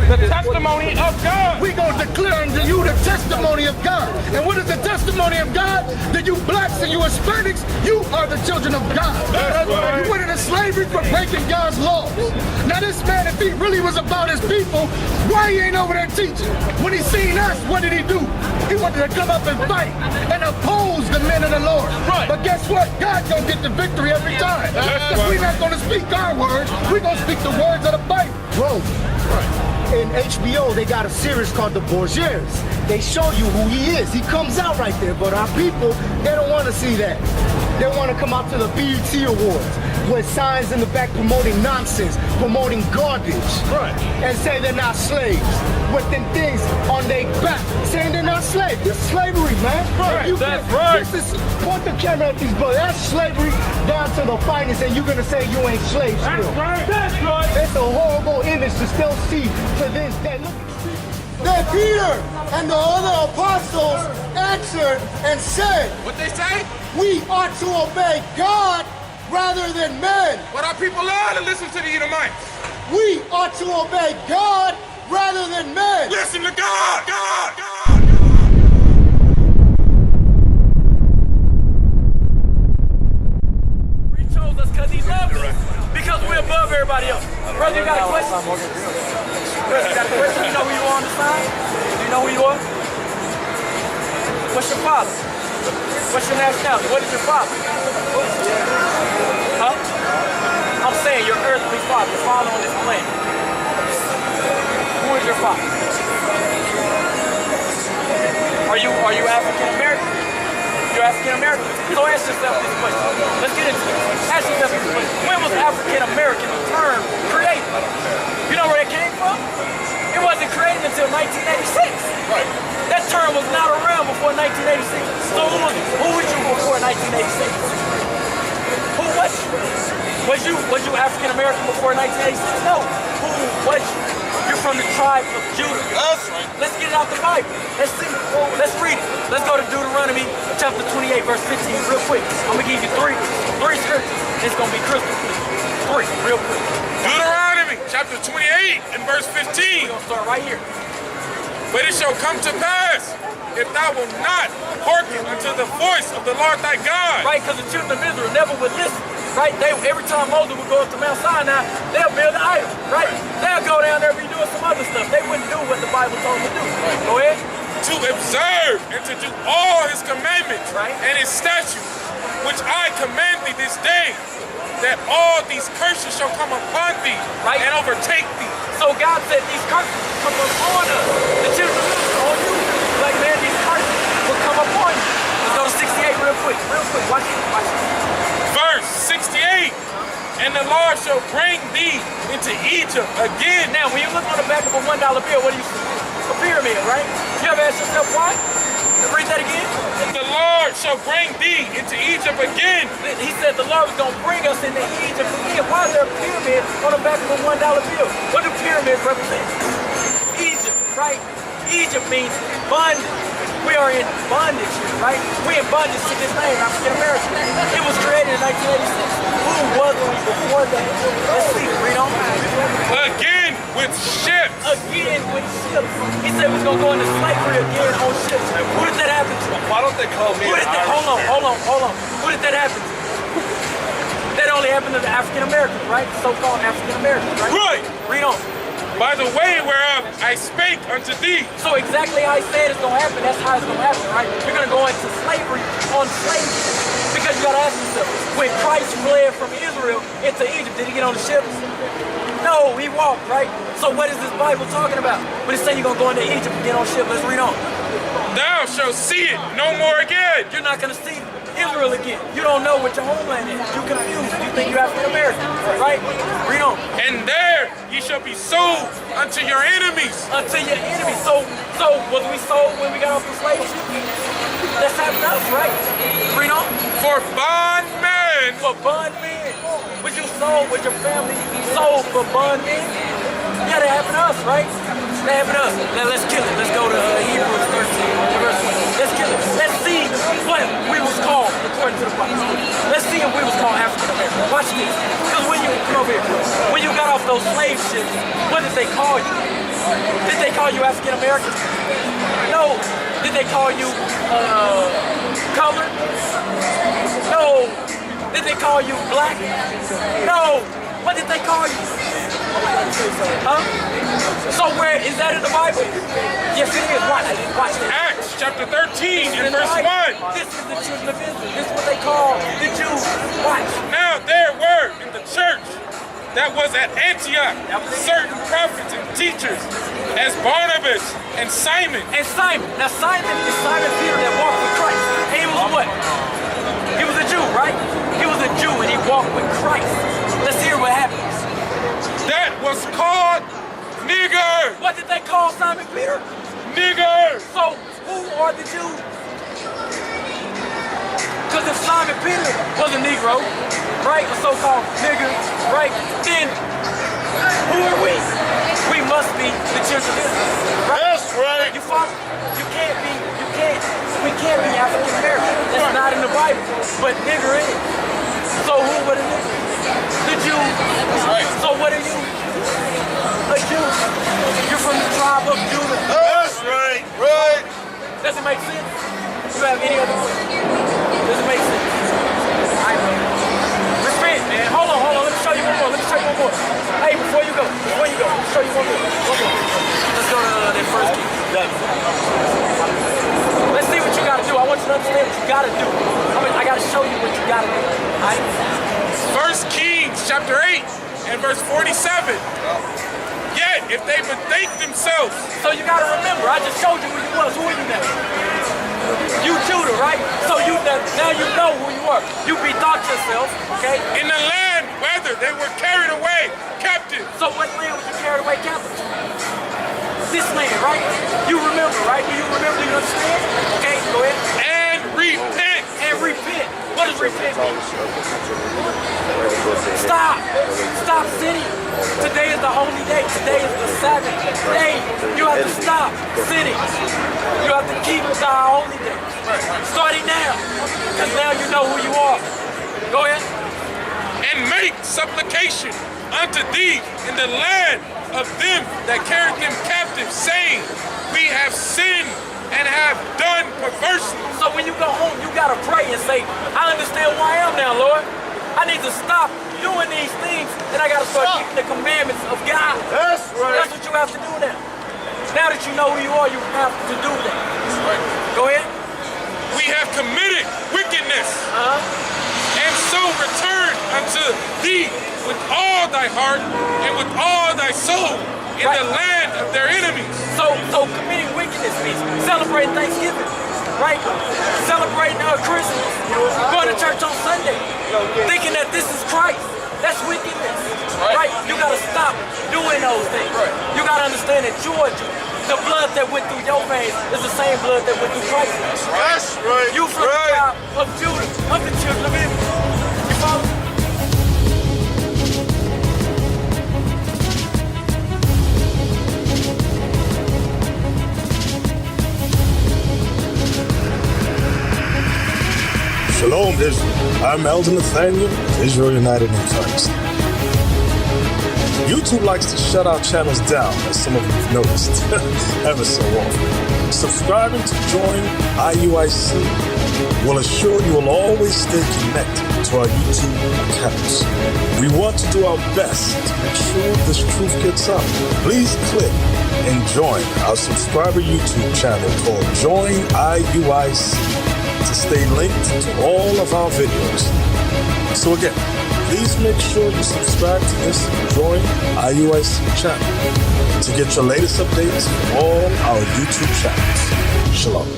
The testimony of God. We gonna declare unto you the testimony of God. And what is the testimony of God? That you blacks and you Hispanics, you are the children of God. That's right. You went into slavery for breaking God's laws. Now this man, if he really was about his people, why he ain't over there teaching? When he seen us, what did he do? He wanted to come up and fight and oppose the men of the Lord. Right. But guess what? God gonna get the victory every time. Because we're not gonna speak our words, we're gonna speak the words of the Bible. Bro, in HBO, they got a series called The Borgiers. They show you who he is. He comes out right there, but our people, they don't want to see that. They want to come out to the BET Awards with signs in the back promoting nonsense, promoting garbage, Right. and say they're not slaves, with them things on their back, saying they're not slaves. This is slavery, man. Right, that's right. This is, point the camera at these brothers. That's slavery down to the finest, and you're gonna say you ain't slaves still. That's right. That's right. It's a horrible image to still see to this day. Look. Then Peter and the other apostles answered and said, What they say? we ought to obey God rather than men. But our people love to listen to the Edomites. We ought to obey God rather than men. Listen to God. God. God. He chose us because he loves us. Because we're above everybody else. Brother, you got a question? Brother, you got a question? You know who you are on the side? Do you know who you are? What's your father? What's your nationality? What is your father? Huh? I'm saying your earthly father, your father on this planet. Who is your father? Are you African American? You're African American? So ask yourself this question. Let's get into it. Ask yourself this question. When was African American term created? You know where it came from? It wasn't created until 1986. Right. That term was not around before 1986. So who was you before 1986? Who was you? Was you African American before 1986? No. Who was you? You're from the tribe of Judah. That's right. Let's get it out the Bible. Let's see. Let's read it. Let's go to Deuteronomy chapter 28, verse 15, real quick. I'm gonna give you three scriptures. It's gonna be crystal clear. 3, real quick. Deuteronomy chapter 28 and verse 15. We're gonna start right here. But it shall come to pass, if thou wilt not hearken unto the voice of the Lord thy God. Right, because the children of Israel never would listen. Right? Every time Moses would go up to Mount Sinai, they'll build an idol. Right? They'll go down there and be doing some other stuff. They wouldn't do what the Bible told them to do. Go ahead. To observe and to do all his commandments Right. and his statutes, which I command thee this day, that all these curses shall come upon thee Right. and overtake thee. So God said these curses come upon us. The children of Israel, on you. Like, man, these curses will come upon you. Let's go to 68 real quick. Real quick. Watch it. Watch it. Verse 68, and the Lord shall bring thee into Egypt again. Now, when you look on the back of a $1 bill, what do you see? A pyramid, right? You ever ask yourself why? Read that again. The Lord shall bring thee into Egypt again. He said the Lord was going to bring us into Egypt again. Why is there a pyramid on the back of a $1 bill? What do pyramids represent? Egypt, right? Egypt means bondage. We are in bondage here, right? We're in bondage to this name, African American. It was created in 1986. Who was we before that? Let's see, read on. Again with ships. Again with ships. He said we was going to go into slavery again on ships. Who did that happen to? Why don't they call me Hold on. Who did that happen to? That only happened to the African Americans, right? So-called African Americans, right? Right. Read on. By the way whereof I spake unto thee. So exactly how he said it's gonna happen, that's how it's gonna happen, right? You're gonna go into slavery on slavery. Because you gotta ask yourself, when Christ fled from Israel into Egypt, did he get on the ships? No, he walked, right? So what is this Bible talking about? When it's saying you're gonna go into Egypt and get on a ship, let's read on. Thou shalt see it no more again. You're not gonna see Israel again. You don't know what your homeland is. You're confused. You think you're African American, right? Read on. And there ye shall be sold unto your enemies. Unto your enemies. So was we sold when we got off the slave ship? That's happened to us, right? Read on. For bondmen. For bondmen. Was you sold? Was your family sold for bondmen? Yeah, that happened to us, right? That happened to us. Now let's kill it. Let's go to Hebrews 13, verse 1. Let's kill it. Let's see what we was called according to the Bible. Let's see if we was called African American. Watch this. Because when you come over here, when you got off those slave ships, what did they call you? Did they call you African American? No. Did they call you colored? No. Did they call you black? No. What did they call you? Huh? So where is that in the Bible? Yes, it is. Watch this. Acts chapter 13 and verse 1. This is the children of Israel. This is what they call the Jews. Watch. Now there were in the church that was at Antioch certain prophets and teachers, as Barnabas and Simon. And Simon. Now Simon is Simon Peter that walked with Christ. And he was what? He was a Jew, right? He was a Jew and he walked with Christ. Let's hear what happens. That was called nigger. What did they call Simon Peter? Nigger. So who are the Jews? Because if Simon Peter was a Negro, right, a so-called nigger, right, then who are we? We must be the children of Israel. Right? That's right. You follow? We can't be African American. That's not in the Bible. But nigger is. So who would a nigger? The Jew. So what are you? A Jew. You're from the tribe of Judah. That's right. Right. Does it make sense? You have any other questions? Does it make sense? I know. Repent, man. Hold on. Let me show you one more. Hey, before you go, let me show you one more. Let's go to that first key. Let's see what you gotta do. I want you to understand what you gotta do. I gotta show you what you gotta do. All right? 1 Kings chapter 8 and verse 47. Yet if they bethink themselves. So you gotta remember, I just showed you who you was. Who are you now? You Judah, right? So now you know who you are. You bethought yourself, okay? In the land, whether they were carried away captive. So what land was you carried away captive to? This land, right? You remember, right? Do you remember? Do you understand? Okay, go ahead. And repent. What does repent mean? Stop sinning. Today is the holy day. Today is the Sabbath day. You have to stop sinning. You have to keep the holy day. Starting now. Because now you know who you are. Go ahead. And make supplication unto thee in the land of them that carried them captive, saying, we have sinned and have done perversely. So when you go home, you gotta pray and say, I understand who I am now, Lord. I need to stop doing these things, and I gotta start keeping the commandments of God. That's right. That's what you have to do now. Now that you know who you are, you have to do that. Go ahead. We have committed wickedness, and so return unto thee with all thy heart and with all thy soul in the land of their enemies. So committing wickedness means celebrating Thanksgiving, right? Celebrating Christmas, going to church on Sunday, thinking that this is Christ. That's wickedness, right? You gotta stop doing those things. You gotta understand that Georgia, the blood that went through your veins is the same blood that went through Christ's veins. That's right. You from the tribe of Judah, of the children of Israel. You follow? Shalom, Israel. I'm Elder Nathaniel of Israel United in Christ. YouTube likes to shut our channels down, as some of you have noticed, ever so often. Subscribing to join IUIC will assure you will always stay connected to our YouTube accounts. We want to do our best to make sure this truth gets out. Please click and join our subscriber YouTube channel called Join IUIC to stay linked to all of our videos. So again, please make sure you subscribe to this Join IUIC channel to get your latest updates from all our YouTube channels. Shalom.